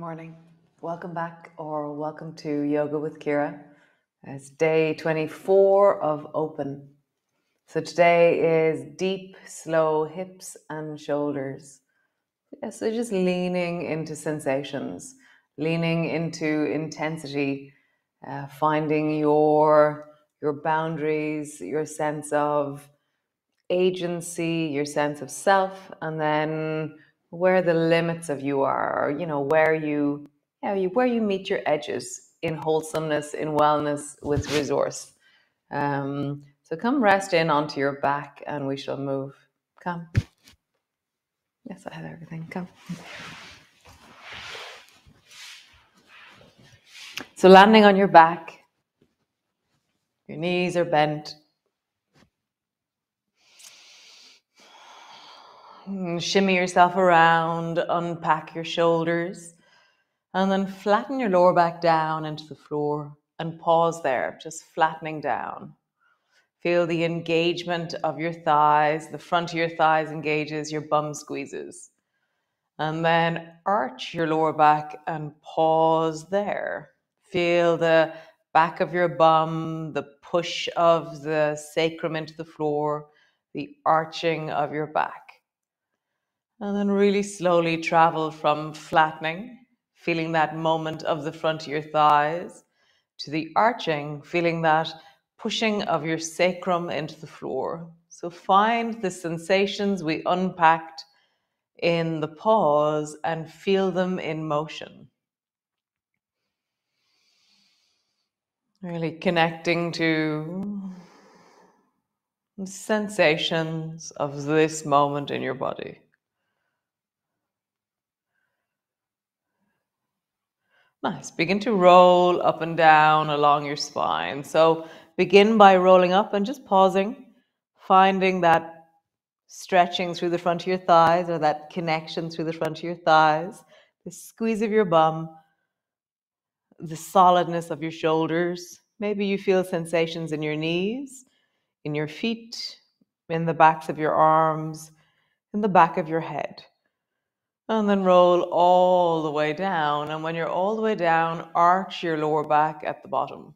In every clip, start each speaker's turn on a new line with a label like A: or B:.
A: morning. Welcome back or welcome to Yoga with Ciara. It's day 24 of Open. So today is deep, slow hips and shoulders. So just leaning into sensations, leaning into intensity, finding your boundaries, your sense of agency, your sense of self, and then where the limits of you are, or, where you meet your edges in wholesomeness, in wellness, with resource. So come rest in onto your back, and we shall move. Come. Yes, I have everything. Come. So landing on your back, your knees are bent. Shimmy yourself around, unpack your shoulders, and then flatten your lower back down into the floor and pause there, just flattening down. Feel the engagement of your thighs. The front of your thighs engages, your bum squeezes. And then arch your lower back and pause there. Feel the back of your bum, the push of the sacrum into the floor, the arching of your back. And then really slowly travel from flattening, feeling that moment of the front of your thighs, to the arching, feeling that pushing of your sacrum into the floor. So find the sensations we unpacked in the pause and feel them in motion. Really connecting to the sensations of this moment in your body. Nice. Begin to roll up and down along your spine. So begin by rolling up and just pausing, finding that stretching through the front of your thighs or that connection through the front of your thighs, the squeeze of your bum, the solidness of your shoulders. Maybe you feel sensations in your knees, in your feet, in the backs of your arms, in the back of your head. And then roll all the way down. And when you're all the way down, arch your lower back at the bottom.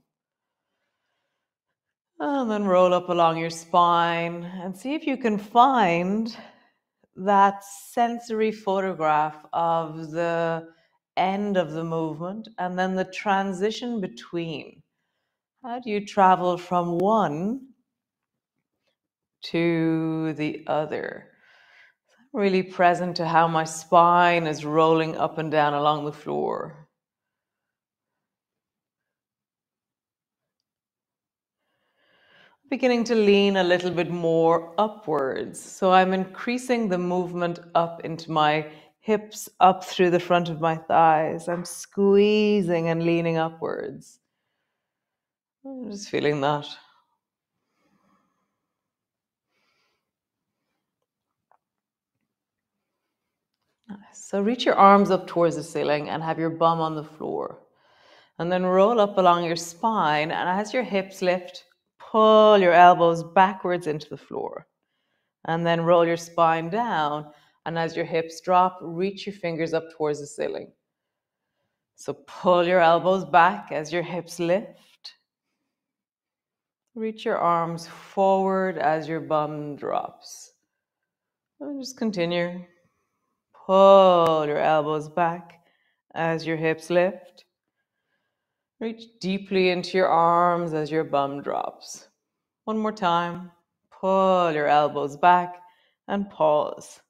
A: And then roll up along your spine and see if you can find that sensory photograph of the end of the movement and then the transition between. How do you travel from one to the other? Really present to how my spine is rolling up and down along the floor. Beginning to lean a little bit more upwards. So I'm increasing the movement up into my hips, up through the front of my thighs. I'm squeezing and leaning upwards. I'm just feeling that. So reach your arms up towards the ceiling and have your bum on the floor. And then roll up along your spine, and as your hips lift, pull your elbows backwards into the floor. And then roll your spine down, and as your hips drop, reach your fingers up towards the ceiling. So pull your elbows back as your hips lift. Reach your arms forward as your bum drops. And just continue. Pull your elbows back as your hips lift. Reach deeply into your arms as your bum drops. One more time. Pull your elbows back and pause.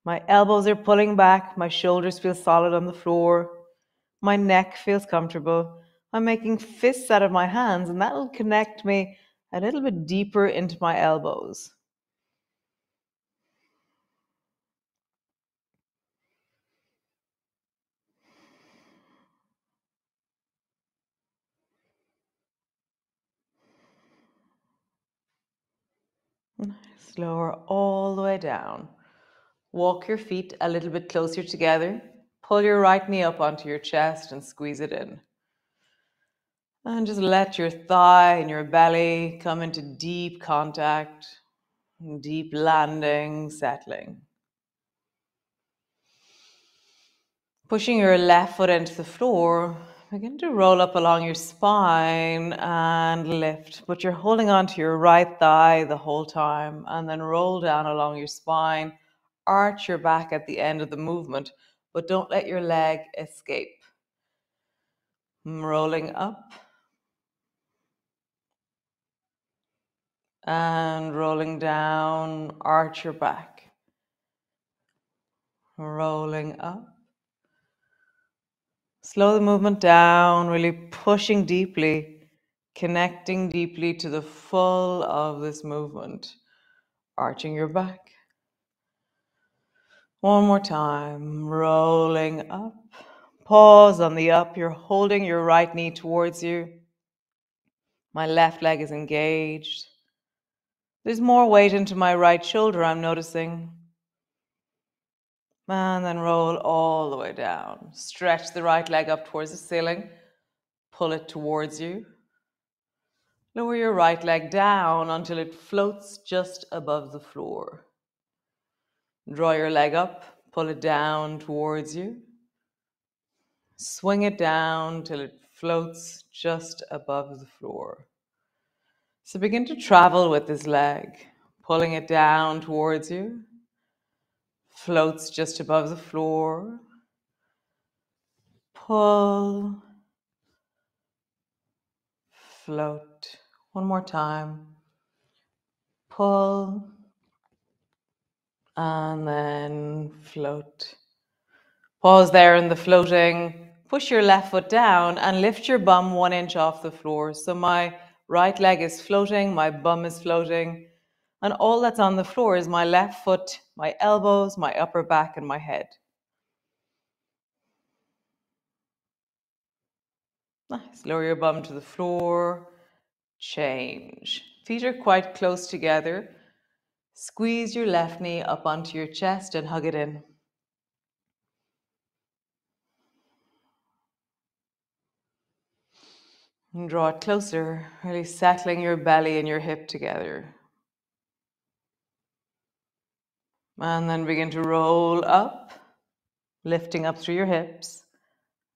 A: My elbows are pulling back. My shoulders feel solid on the floor. My neck feels comfortable. I'm making fists out of my hands, and that will connect me a little bit deeper into my elbows. Nice. Lower all the way down. Walk your feet a little bit closer together. Pull your right knee up onto your chest and squeeze it in. And just let your thigh and your belly come into deep contact, deep landing, settling. Pushing your left foot into the floor, begin to roll up along your spine and lift. But you're holding on to your right thigh the whole time, and then roll down along your spine. Arch your back at the end of the movement, but don't let your leg escape. Rolling up and rolling down. Arch your back. Rolling up. Slow the movement down, really pushing deeply, connecting deeply to the full of this movement. Arching your back. One more time, rolling up. Pause on the up. You're holding your right knee towards you. My left leg is engaged. There's more weight into my right shoulder, I'm noticing. And then roll all the way down. Stretch the right leg up towards the ceiling. Pull it towards you. Lower your right leg down until it floats just above the floor. Draw your leg up, pull it down towards you. Swing it down till it floats just above the floor. So begin to travel with this leg, pulling it down towards you. Floats just above the floor. Pull. Float. One more time. Pull. And then float. Pause there in the floating. Push your left foot down and lift your bum 1 inch off the floor. So my right leg is floating, my bum is floating, and all that's on the floor is my left foot, my elbows, my upper back, and my head. Nice. Lower your bum to the floor. Change. Feet are quite close together. Squeeze your left knee up onto your chest and hug it in. And draw it closer, really settling your belly and your hip together. And then begin to roll up, lifting up through your hips,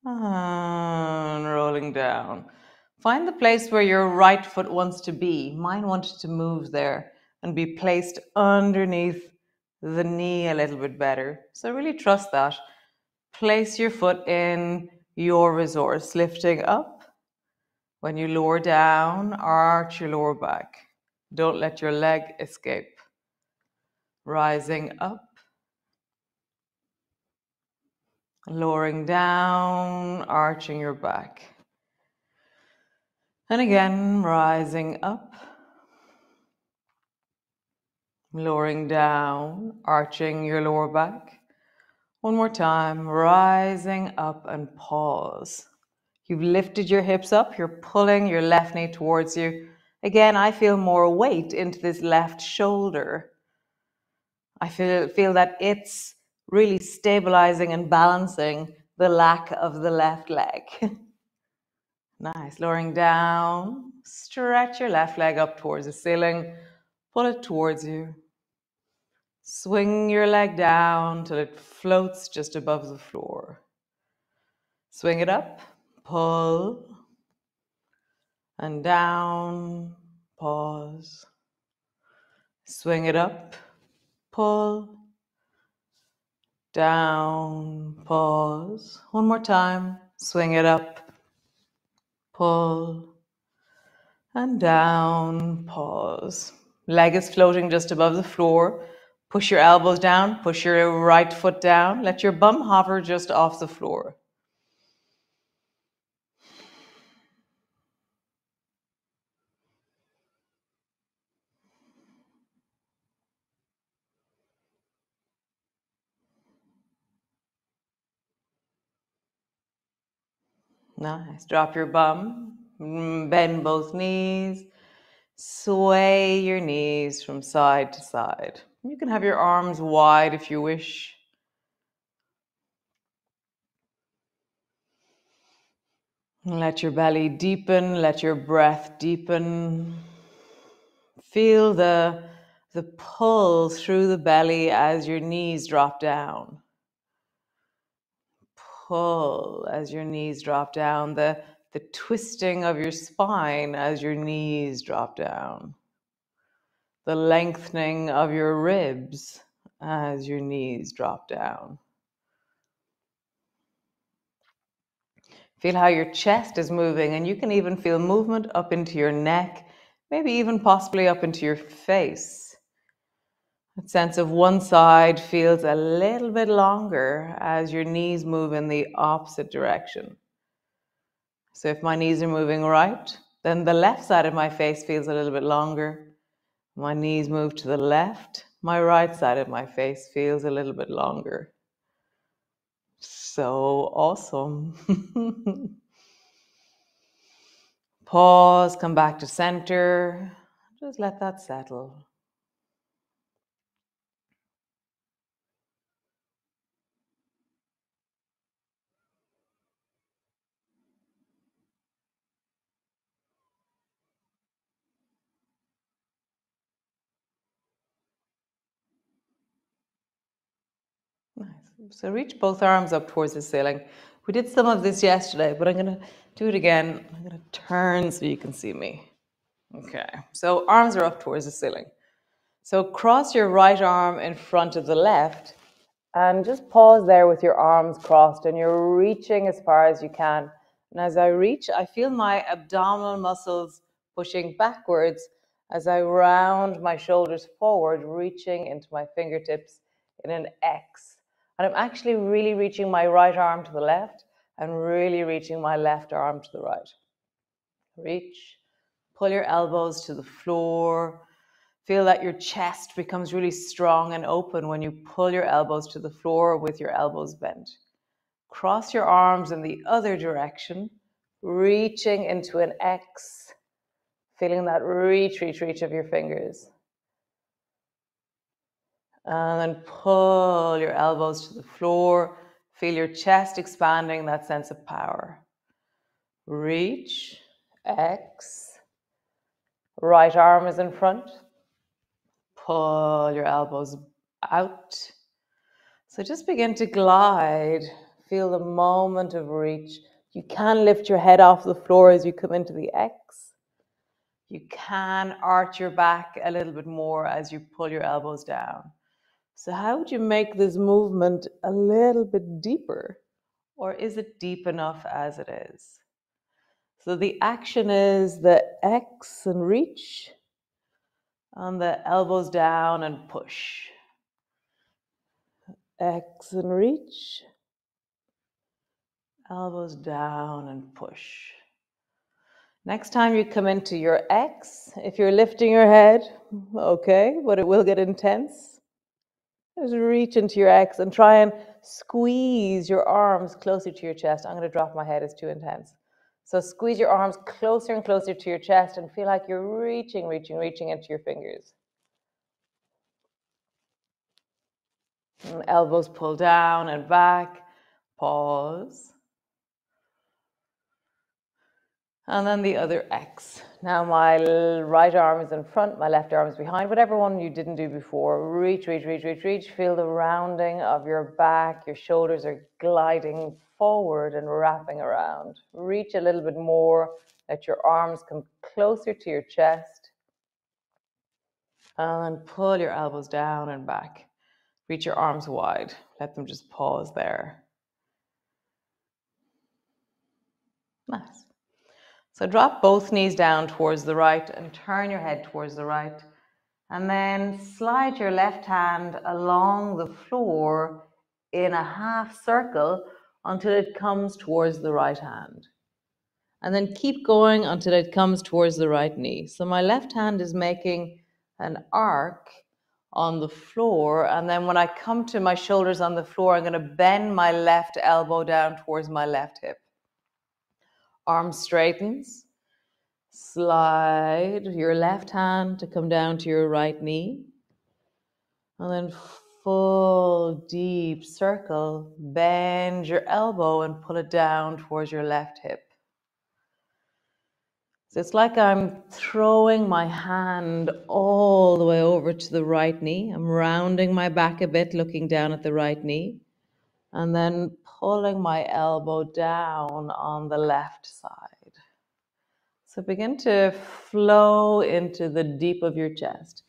A: and rolling down. Find the place where your right foot wants to be. Mine wanted to move there and be placed underneath the knee a little bit better. So really trust that. Place your foot in your resource, lifting up. When you lower down, arch your lower back. Don't let your leg escape. Rising up. Lowering down, arching your back. And again, rising up. Lowering down, arching your lower back. One more time, rising up and pause. You've lifted your hips up, you're pulling your left knee towards you. Again, I feel more weight into this left shoulder. I feel that it's really stabilizing and balancing the lack of the left leg. Nice. Lowering down. Stretch your left leg up towards the ceiling. Pull it towards you. Swing your leg down till it floats just above the floor. Swing it up. Pull. And down. Pause. Swing it up. Pull. Down. Pause. One more time. Swing it up. Pull. And down, pause. Leg is floating just above the floor. Push your elbows down, push your right foot down. Let your bum hover just off the floor. Nice. Drop your bum, bend both knees. Sway your knees from side to side. You can have your arms wide if you wish. Let your belly deepen, let your breath deepen. Feel the pull through the belly as your knees drop down. pull as your knees drop down, the twisting of your spine as your knees drop down, the lengthening of your ribs as your knees drop down. Feel how your chest is moving, and you can even feel movement up into your neck, maybe even possibly up into your face. That sense of one side feels a little bit longer as your knees move in the opposite direction. So if my knees are moving right, then the left side of my face feels a little bit longer. My knees move to the left, my right side of my face feels a little bit longer. So awesome. Pause, come back to center. Just let that settle. Nice. So reach both arms up towards the ceiling. We did some of this yesterday, but I'm going to do it again. I'm going to turn so you can see me. Okay. So arms are up towards the ceiling. So cross your right arm in front of the left and just pause there with your arms crossed and you're reaching as far as you can. And as I reach, I feel my abdominal muscles pushing backwards as I round my shoulders forward, reaching into my fingertips in an X. And I'm actually really reaching my right arm to the left and really reaching my left arm to the right. Reach, pull your elbows to the floor. Feel that your chest becomes really strong and open when you pull your elbows to the floor with your elbows bent. Cross your arms in the other direction, reaching into an X, feeling that reach of your fingers. And then pull your elbows to the floor. Feel your chest expanding, that sense of power. Reach, X. Right arm is in front. Pull your elbows out. So just begin to glide. Feel the moment of reach. You can lift your head off the floor as you come into the X. You can arch your back a little bit more as you pull your elbows down. So how would you make this movement a little bit deeper? Or is it deep enough as it is? So the action is the X and reach, and the elbows down and push. X and reach, elbows down and push. Next time you come into your X, if you're lifting your head, okay, but it will get intense. Just reach into your X and try and squeeze your arms closer to your chest. I'm going to drop my head, it's too intense. So squeeze your arms closer and closer to your chest and feel like you're reaching into your fingers. And elbows pull down and back. Pause. And then the other X. Now my right arm is in front, my left arm is behind, whatever one you didn't do before. Reach. Feel the rounding of your back. Your shoulders are gliding forward and wrapping around. Reach a little bit more. Let your arms come closer to your chest. And then pull your elbows down and back. Reach your arms wide. Let them just pause there. Nice. So drop both knees down towards the right and turn your head towards the right. And then slide your left hand along the floor in a half circle until it comes towards the right hand. And then keep going until it comes towards the right knee. So my left hand is making an arc on the floor. And then when I come to my shoulders on the floor, I'm going to bend my left elbow down towards my left hip. Arm straightens. Slide your left hand to come down to your right knee. And then full deep circle. Bend your elbow and pull it down towards your left hip. So it's like I'm throwing my hand all the way over to the right knee. I'm rounding my back a bit, looking down at the right knee. And then pulling my elbow down on the left side. So begin to flow into the deep of your chest.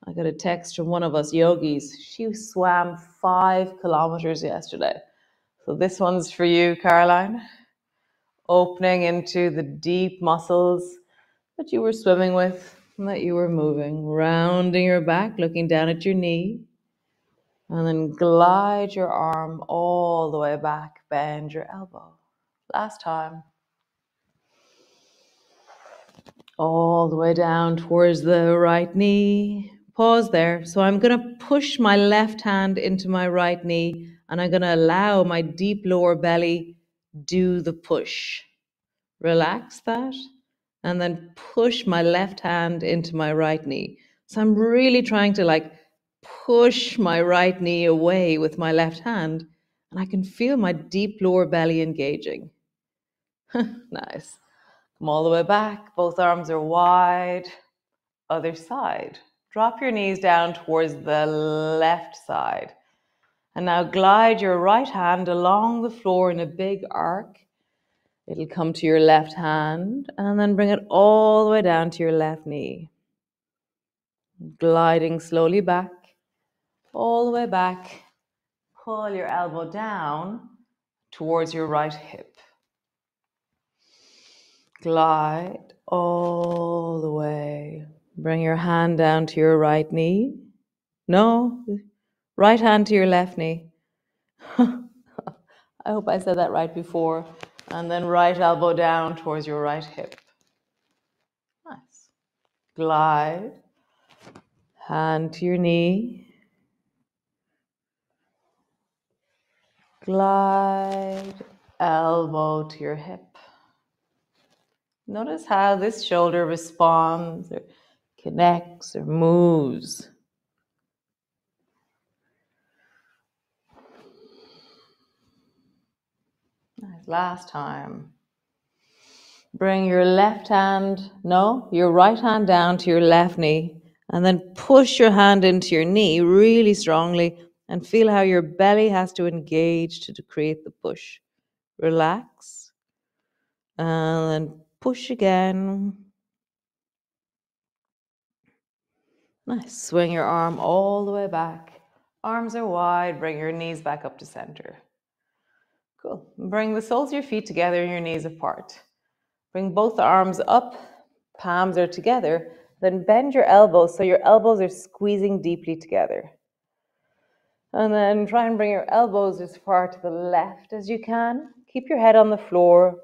A: I got a text from one of us yogis. She swam 5 kilometers yesterday. So this one's for you, Caroline. Opening into the deep muscles that you were swimming with and that you were moving. Rounding your back, looking down at your knee. And then glide your arm all the way back. Bend your elbow. Last time. All the way down towards the right knee. Pause there. So I'm going to push my left hand into my right knee and I'm going to allow my deep lower belly do the push. Relax that and then push my left hand into my right knee. So I'm really trying to push my right knee away with my left hand and I can feel my deep lower belly engaging. Nice. Come all the way back. Both arms are wide. Other side. Drop your knees down towards the left side. And now glide your right hand along the floor in a big arc. It'll come to your left hand and then bring it all the way down to your left knee. Gliding slowly back, all the way back. Pull your elbow down towards your right hip. Glide all the way. Bring your hand down to your right knee. No, right hand to your left knee. I hope I said that right before. And then right elbow down towards your right hip. Nice. Glide. Hand to your knee. Glide. Elbow to your hip. Notice how this shoulder responds or connects or moves. Nice. Last time. Bring your your right hand down to your left knee and then push your hand into your knee really strongly and feel how your belly has to engage to create the push. Relax and then push again. Nice. Swing your arm all the way back. Arms are wide. Bring your knees back up to center. Cool. Bring the soles of your feet together and your knees apart. Bring both the arms up, palms are together, then bend your elbows so your elbows are squeezing deeply together. And then try and bring your elbows as far to the left as you can. Keep your head on the floor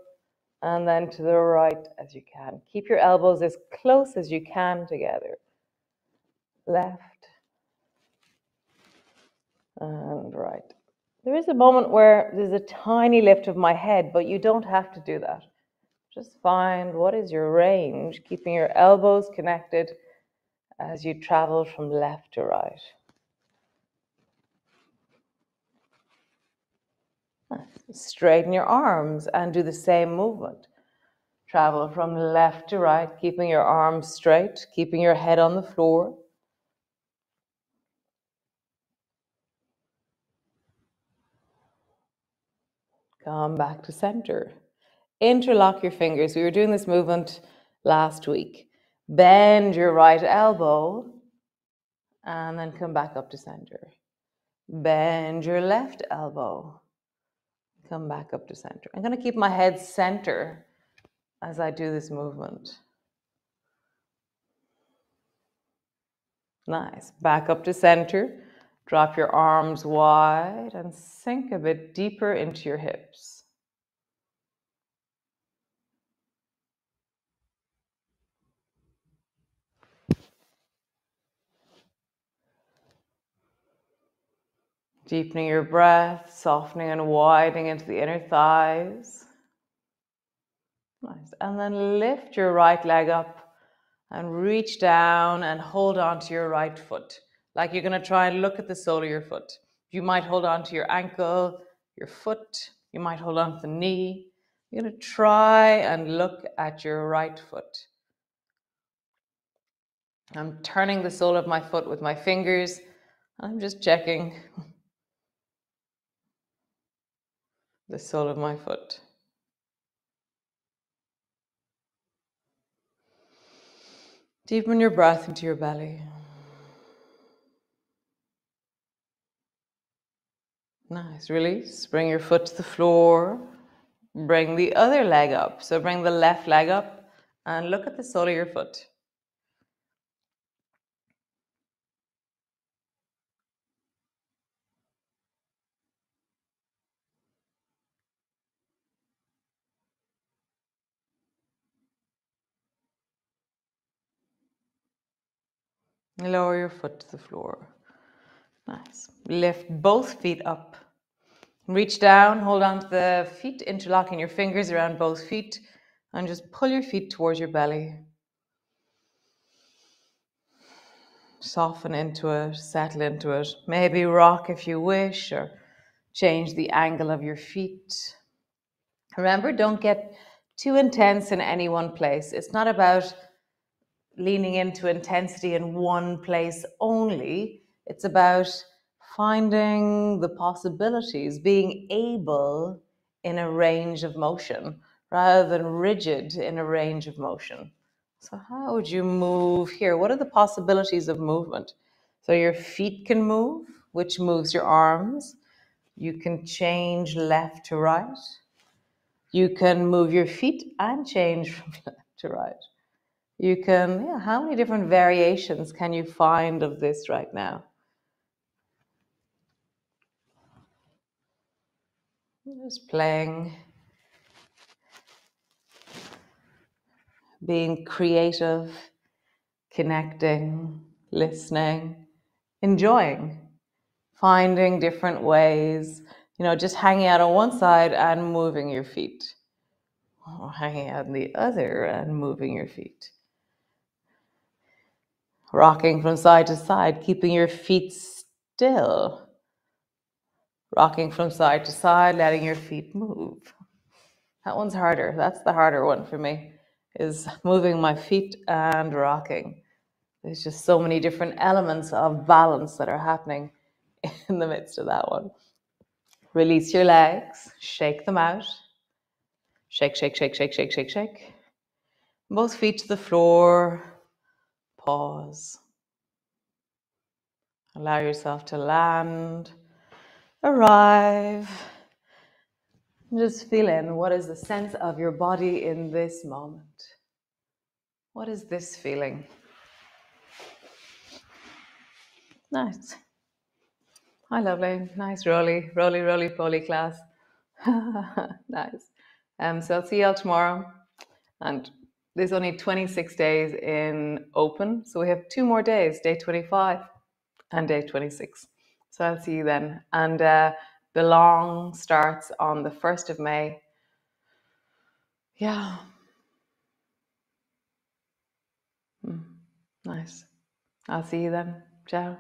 A: and then to the right as you can. Keep your elbows as close as you can together. Left and right. There is a moment where there's a tiny lift of my head, but you don't have to do that. Just find what is your range, keeping your elbows connected as you travel from left to right. Straighten your arms and do the same movement. Travel from left to right, keeping your arms straight, keeping your head on the floor. Come back to center. Interlock your fingers. We were doing this movement last week. Bend your right elbow and then come back up to center. Bend your left elbow. Come back up to center. I'm going to keep my head center as I do this movement. Nice. Back up to center. Drop your arms wide and sink a bit deeper into your hips. Deepening your breath, softening and widening into the inner thighs. Nice. And then lift your right leg up and reach down and hold on to your right foot. Like you're going to try and look at the sole of your foot. You might hold on to your ankle, your foot. You might hold on to the knee. You're going to try and look at your right foot. I'm turning the sole of my foot with my fingers. I'm just checking. the sole of my foot. Deepen your breath into your belly. Nice. Release. Bring your foot to the floor. Bring the other leg up. So bring the left leg up and look at the sole of your foot. Lower your foot to the floor. Nice. Lift both feet up. Reach down, hold on to the feet, interlocking your fingers around both feet, and just pull your feet towards your belly. Soften into it, settle into it. Maybe rock if you wish, or change the angle of your feet. Remember, don't get too intense in any one place. It's not about leaning into intensity in one place only. It's about finding the possibilities, being able in a range of motion rather than rigid in a range of motion. So how would you move here? What are the possibilities of movement? So your feet can move, which moves your arms. You can change left to right. You can move your feet and change from left to right. You can, yeah, how many different variations can you find of this right now? Just playing, being creative, connecting, listening, enjoying, finding different ways, just hanging out on one side and moving your feet, or hanging out on the other and moving your feet. Rocking from side to side, keeping your feet still. Rocking from side to side, letting your feet move. That one's harder. That's the harder one for me, is moving my feet and rocking. There's just so many different elements of balance that are happening in the midst of that one. Release your legs, shake them out. Shake, shake, shake, shake, shake, shake, shake. Both feet to the floor. Pause. Allow yourself to land, arrive. Just feel in, what is the sense of your body in this moment? What is this feeling? Nice. Hi, lovely. Nice roly, roly, roly, poly class. Nice. So I'll see you all tomorrow. And there's only 26 days in open. So we have 2 more days, day 25 and day 26. So I'll see you then. And Belong starts on the 1st of May. Yeah. Nice. I'll see you then. Ciao.